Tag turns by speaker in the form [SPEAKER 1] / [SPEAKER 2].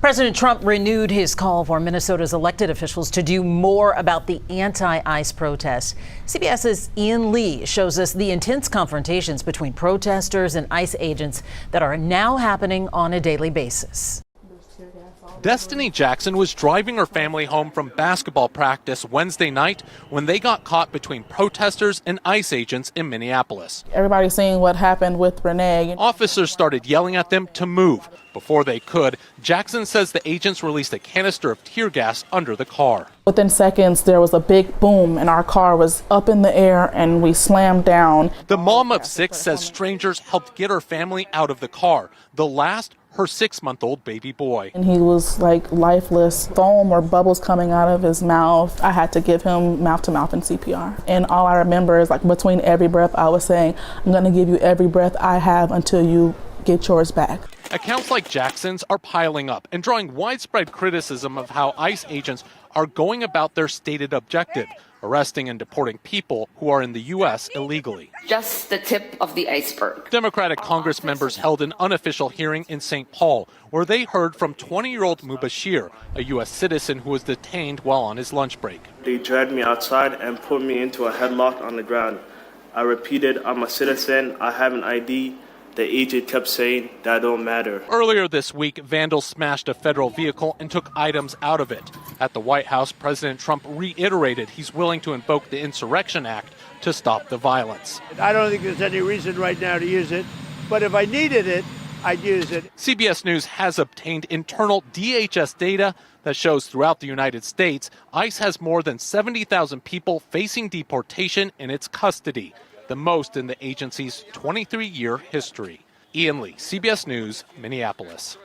[SPEAKER 1] President Trump renewed his call for Minnesota's elected officials to do more about the anti-ICE protests. CBS's Ian Lee shows us the intense confrontations between protesters and ICE agents that are now happening on a daily basis.
[SPEAKER 2] Destiny Jackson was driving her family home from basketball practice Wednesday night when they got caught between protesters and ICE agents in Minneapolis.
[SPEAKER 3] Everybody's seeing what happened with Renee.
[SPEAKER 2] Officers started yelling at them to move. Before they could, Jackson says the agents released a canister of tear gas under the car.
[SPEAKER 3] Within seconds, there was a big boom and our car was up in the air and we slammed down.
[SPEAKER 2] The mom of 6 says strangers helped get her family out of the car. The last, her 6-month-old baby boy.
[SPEAKER 3] And he was like lifeless, foam or bubbles coming out of his mouth. I had to give him mouth-to-mouth and CPR. And all I remember is like between every breath I was saying, I'm gonna give you every breath I have until you get yours back.
[SPEAKER 2] Accounts like Jackson's are piling up and drawing widespread criticism of how ICE agents are going about their stated objective, arresting and deporting people who are in the U.S. illegally.
[SPEAKER 4] Just the tip of the iceberg.
[SPEAKER 2] Democratic Congress members held an unofficial hearing in St. Paul where they heard from 20-year-old Mubashir, a U.S. citizen who was detained while on his lunch break.
[SPEAKER 5] They dragged me outside and put me into a headlock on the ground. I repeated, I'm a citizen, I have an ID. The agent kept saying, that don't matter.
[SPEAKER 2] Earlier this week, vandals smashed a federal vehicle and took items out of it. At the White House, President Trump reiterated he's willing to invoke the Insurrection Act to stop the violence.
[SPEAKER 6] I don't think there's any reason right now to use it, but if I needed it, I'd use it.
[SPEAKER 2] CBS News has obtained internal DHS data that shows throughout the United States, ICE has more than 70,000 people facing deportation in its custody, the most in the agency's 23-year history. Ian Lee, CBS News, Minneapolis.